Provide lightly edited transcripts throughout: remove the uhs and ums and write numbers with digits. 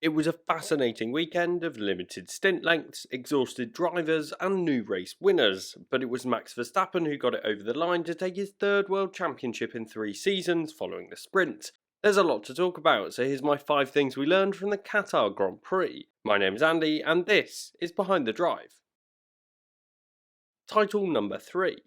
It was a fascinating weekend of limited stint lengths, exhausted drivers, and new race winners, but it was Max Verstappen who got it over the line to take his third World Championship in 3 seasons following the sprint. There's a lot to talk about, so here's my 5 things we learned from the Qatar Grand Prix. My name's Andy, and this is Behind the Drive. Title number 3.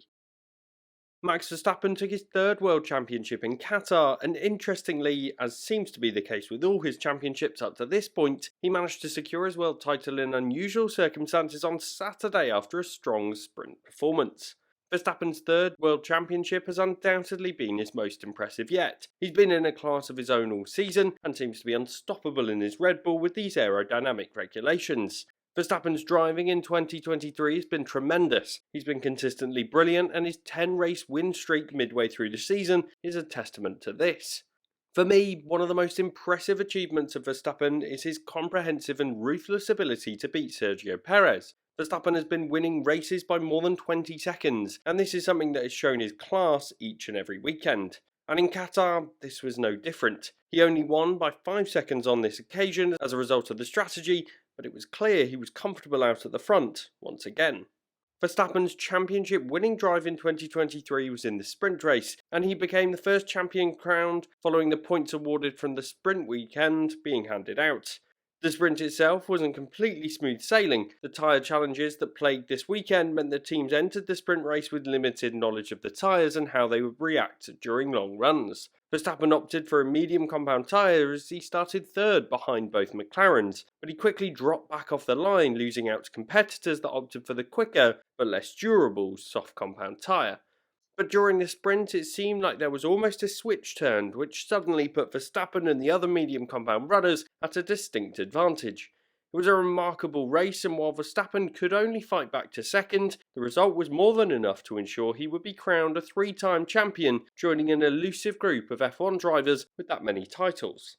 Max Verstappen took his third World Championship in Qatar, and interestingly, as seems to be the case with all his championships up to this point, he managed to secure his world title in unusual circumstances on Saturday after a strong sprint performance. Verstappen's third World Championship has undoubtedly been his most impressive yet. He's been in a class of his own all season, and seems to be unstoppable in his Red Bull with these aerodynamic regulations. Verstappen's driving in 2023 has been tremendous. He's been consistently brilliant, and his 10-race win streak midway through the season is a testament to this. For me, one of the most impressive achievements of Verstappen is his comprehensive and ruthless ability to beat Sergio Perez. Verstappen has been winning races by more than 20 seconds, and this is something that has shown his class each and every weekend. And in Qatar, this was no different. He only won by 5 seconds on this occasion as a result of the strategy, but it was clear he was comfortable out at the front once again. Verstappen's championship winning drive in 2023 was in the sprint race, and he became the first champion crowned following the points awarded from the sprint weekend being handed out. The sprint itself wasn't completely smooth sailing. The tyre challenges that plagued this weekend meant that teams entered the sprint race with limited knowledge of the tyres and how they would react during long runs. Verstappen opted for a medium compound tyre as he started third behind both McLarens, but he quickly dropped back off the line, losing out to competitors that opted for the quicker but less durable soft compound tyre. But during the sprint, it seemed like there was almost a switch turned, which suddenly put Verstappen and the other medium compound runners at a distinct advantage. It was a remarkable race, and while Verstappen could only fight back to second, the result was more than enough to ensure he would be crowned a 3-time champion, joining an elusive group of F1 drivers with that many titles.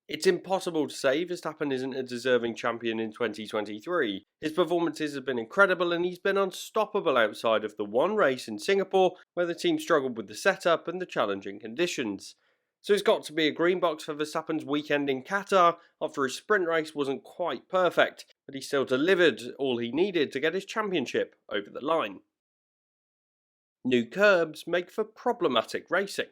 It's impossible to say Verstappen isn't a deserving champion in 2023. His performances have been incredible, and he's been unstoppable outside of the one race in Singapore where the team struggled with the setup and the challenging conditions. So it's got to be a green box for Verstappen's weekend in Qatar after his sprint race wasn't quite perfect, but he still delivered all he needed to get his championship over the line. New kerbs make for problematic racing.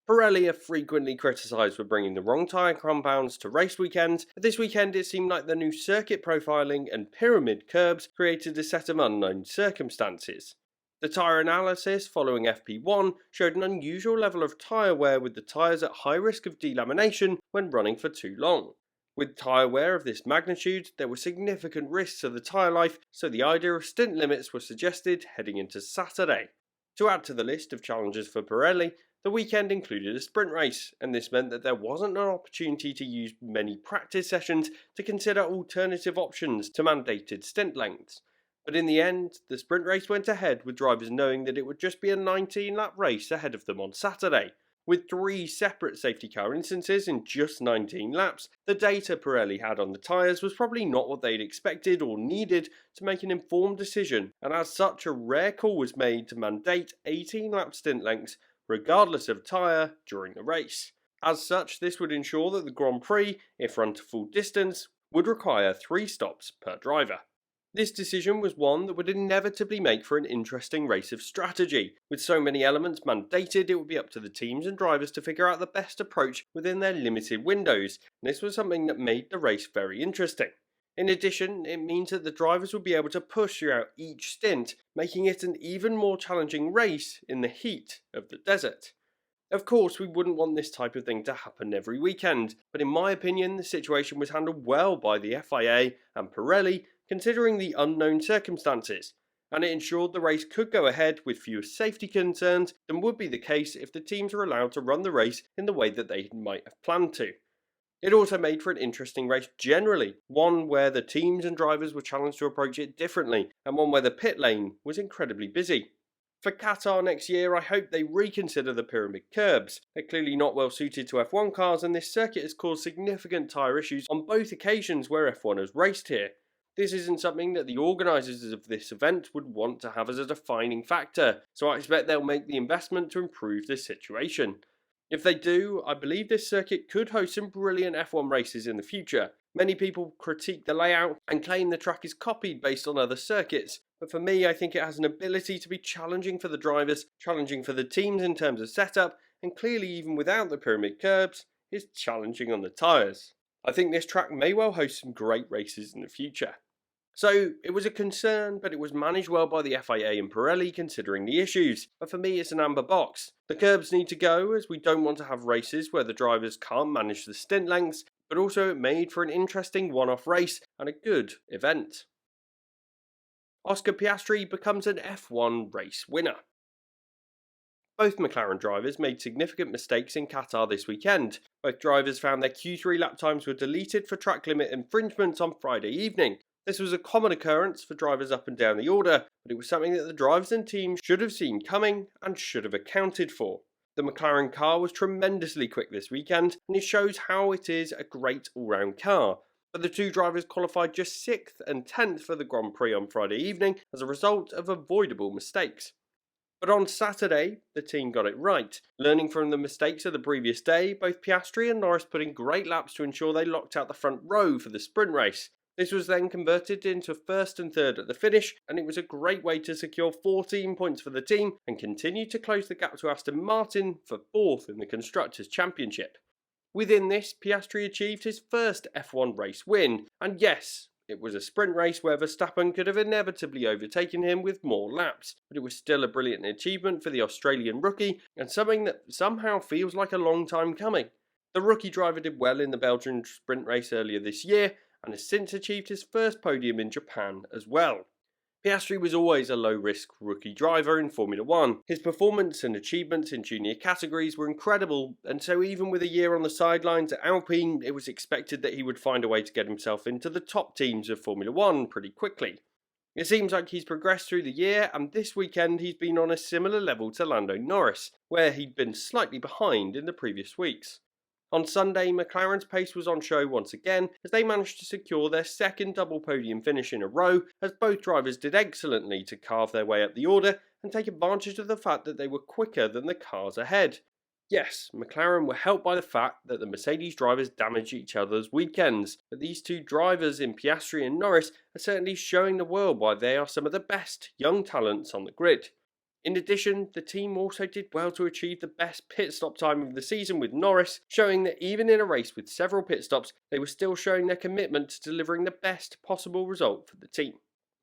Pirelli are frequently criticised for bringing the wrong tyre compounds to race weekends, but this weekend it seemed like the new circuit profiling and pyramid kerbs created a set of unknown circumstances. The tyre analysis following FP1 showed an unusual level of tyre wear, with the tyres at high risk of delamination when running for too long. With tyre wear of this magnitude, there were significant risks to the tyre life, so the idea of stint limits was suggested heading into Saturday. To add to the list of challenges for Pirelli, the weekend included a sprint race, and this meant that there wasn't an opportunity to use many practice sessions to consider alternative options to mandated stint lengths. But in the end, the sprint race went ahead with drivers knowing that it would just be a 19-lap race ahead of them on Saturday. With 3 separate safety car instances in just 19 laps, the data Pirelli had on the tyres was probably not what they'd expected or needed to make an informed decision, and as such a rare call was made to mandate 18-lap stint lengths regardless of tyre during the race. As such, this would ensure that the Grand Prix, if run to full distance, would require 3 stops per driver. This decision was one that would inevitably make for an interesting race of strategy. With so many elements mandated, it would be up to the teams and drivers to figure out the best approach within their limited windows, and this was something that made the race very interesting. In addition, it means that the drivers would be able to push throughout each stint, making it an even more challenging race in the heat of the desert. Of course, we wouldn't want this type of thing to happen every weekend, but in my opinion, the situation was handled well by the FIA and Pirelli, considering the unknown circumstances, and it ensured the race could go ahead with fewer safety concerns than would be the case if the teams were allowed to run the race in the way that they might have planned to. It also made for an interesting race generally, one where the teams and drivers were challenged to approach it differently, and one where the pit lane was incredibly busy. For Qatar next year, I hope they reconsider the pyramid kerbs. They're clearly not well suited to F1 cars, and this circuit has caused significant tyre issues on both occasions where F1 has raced here. This isn't something that the organisers of this event would want to have as a defining factor, so I expect they'll make the investment to improve this situation. If they do, I believe this circuit could host some brilliant F1 races in the future. Many people critique the layout and claim the track is copied based on other circuits, but for me I think it has an ability to be challenging for the drivers, challenging for the teams in terms of setup, and clearly even without the pyramid curbs, is challenging on the tyres. I think this track may well host some great races in the future. So it was a concern, but it was managed well by the FIA and Pirelli considering the issues. But for me, it's an amber box. The curbs need to go, as we don't want to have races where the drivers can't manage the stint lengths, but also it made for an interesting one-off race and a good event. Oscar Piastri becomes an F1 race winner. Both McLaren drivers made significant mistakes in Qatar this weekend. Both drivers found their Q3 lap times were deleted for track limit infringements on Friday evening. This was a common occurrence for drivers up and down the order, but it was something that the drivers and team should have seen coming and should have accounted for. The McLaren car was tremendously quick this weekend, and it shows how it is a great all-round car. But the two drivers qualified just 6th and 10th for the Grand Prix on Friday evening as a result of avoidable mistakes. But on Saturday, the team got it right. Learning from the mistakes of the previous day, both Piastri and Norris put in great laps to ensure they locked out the front row for the sprint race. This was then converted into 1st and 3rd at the finish, and it was a great way to secure 14 points for the team and continue to close the gap to Aston Martin for 4th in the Constructors' Championship. Within this, Piastri achieved his first F1 race win, and yes, it was a sprint race where Verstappen could have inevitably overtaken him with more laps, but it was still a brilliant achievement for the Australian rookie and something that somehow feels like a long time coming. The rookie driver did well in the Belgian sprint race earlier this year and has since achieved his first podium in Japan as well. Piastri was always a low-risk rookie driver in Formula 1. His performance and achievements in junior categories were incredible, and so even with a year on the sidelines at Alpine, it was expected that he would find a way to get himself into the top teams of Formula 1 pretty quickly. It seems like he's progressed through the year, and this weekend he's been on a similar level to Lando Norris, where he'd been slightly behind in the previous weeks. On Sunday, McLaren's pace was on show once again as they managed to secure their second double podium finish in a row, as both drivers did excellently to carve their way up the order and take advantage of the fact that they were quicker than the cars ahead. Yes, McLaren were helped by the fact that the Mercedes drivers damaged each other's weekends, but these two drivers in Piastri and Norris are certainly showing the world why they are some of the best young talents on the grid. In addition, the team also did well to achieve the best pit stop time of the season with Norris, showing that even in a race with several pit stops, they were still showing their commitment to delivering the best possible result for the team.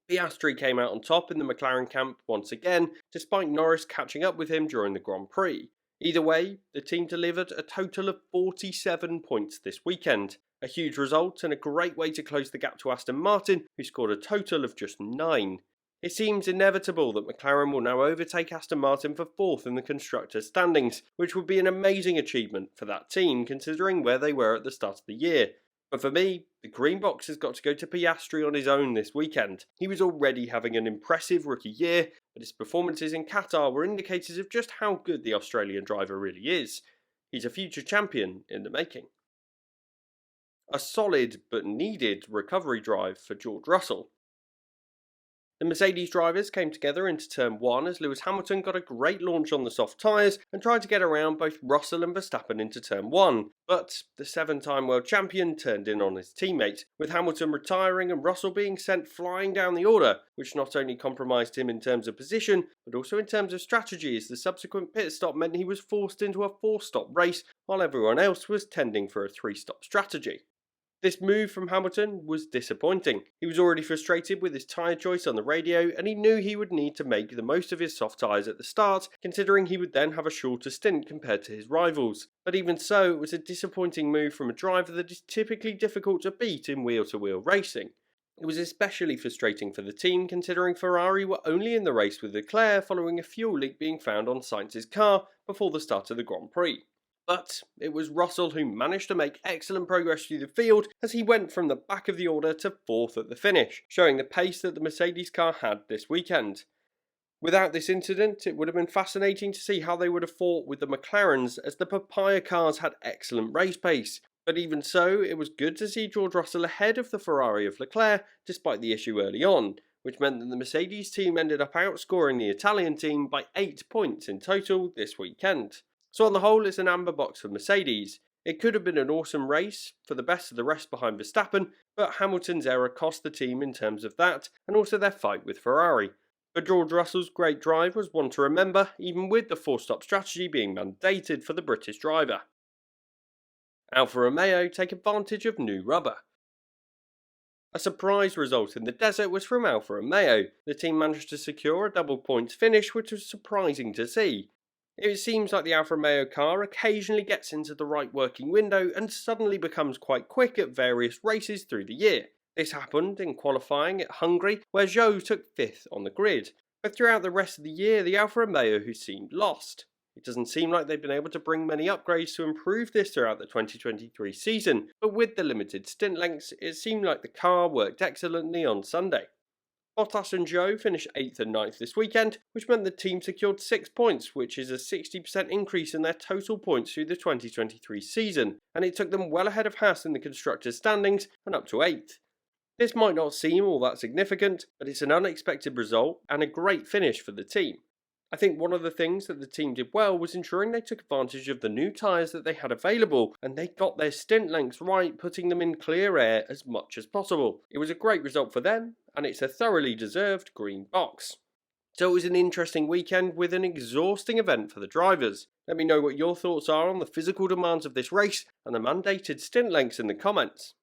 Piastri came out on top in the McLaren camp once again, despite Norris catching up with him during the Grand Prix. Either way, the team delivered a total of 47 points this weekend. A huge result and a great way to close the gap to Aston Martin, who scored a total of just 9. It seems inevitable that McLaren will now overtake Aston Martin for 4th in the Constructors' standings, which would be an amazing achievement for that team considering where they were at the start of the year. But for me, the green box has got to go to Piastri on his own this weekend. He was already having an impressive rookie year, but his performances in Qatar were indicators of just how good the Australian driver really is. He's a future champion in the making. A solid but needed recovery drive for George Russell. The Mercedes drivers came together into turn 1 as Lewis Hamilton got a great launch on the soft tyres and tried to get around both Russell and Verstappen into turn 1, but the 7-time world champion turned in on his teammate, with Hamilton retiring and Russell being sent flying down the order, which not only compromised him in terms of position, but also in terms of strategy, as the subsequent pit stop meant he was forced into a 4-stop race while everyone else was tending for a 3-stop strategy. This move from Hamilton was disappointing. He was already frustrated with his tyre choice on the radio, and he knew he would need to make the most of his soft tyres at the start, considering he would then have a shorter stint compared to his rivals. But even so, it was a disappointing move from a driver that is typically difficult to beat in wheel-to-wheel racing. It was especially frustrating for the team, considering Ferrari were only in the race with Leclerc following a fuel leak being found on Sainz's car before the start of the Grand Prix. But it was Russell who managed to make excellent progress through the field as he went from the back of the order to 4th at the finish, showing the pace that the Mercedes car had this weekend. Without this incident, it would have been fascinating to see how they would have fought with the McLarens, as the Papaya cars had excellent race pace. But even so, it was good to see George Russell ahead of the Ferrari of Leclerc, despite the issue early on, which meant that the Mercedes team ended up outscoring the Italian team by 8 points in total this weekend. So on the whole, it's an amber box for Mercedes. It could have been an awesome race for the best of the rest behind Verstappen, but Hamilton's error cost the team in terms of that, and also their fight with Ferrari. But George Russell's great drive was one to remember, even with the four-stop strategy being mandated for the British driver. Alfa Romeo take advantage of new rubber. A surprise result in the desert was from Alfa Romeo. The team managed to secure a double points finish, which was surprising to see. It seems like the Alfa Romeo car occasionally gets into the right working window and suddenly becomes quite quick at various races through the year. This happened in qualifying at Hungary, where Zhou took 5th on the grid. But throughout the rest of the year, the Alfa Romeo seemed lost. It doesn't seem like they've been able to bring many upgrades to improve this throughout the 2023 season, but with the limited stint lengths, it seemed like the car worked excellently on Sunday. Bottas and Zhou finished 8th and 9th this weekend, which meant the team secured 6 points, which is a 60% increase in their total points through the 2023 season, and it took them well ahead of Haas in the constructors' standings and up to 8th. This might not seem all that significant, but it's an unexpected result and a great finish for the team. I think one of the things that the team did well was ensuring they took advantage of the new tyres that they had available, and they got their stint lengths right, putting them in clear air as much as possible. It was a great result for them, and it's a thoroughly deserved green box. So it was an interesting weekend with an exhausting event for the drivers. Let me know what your thoughts are on the physical demands of this race and the mandated stint lengths in the comments.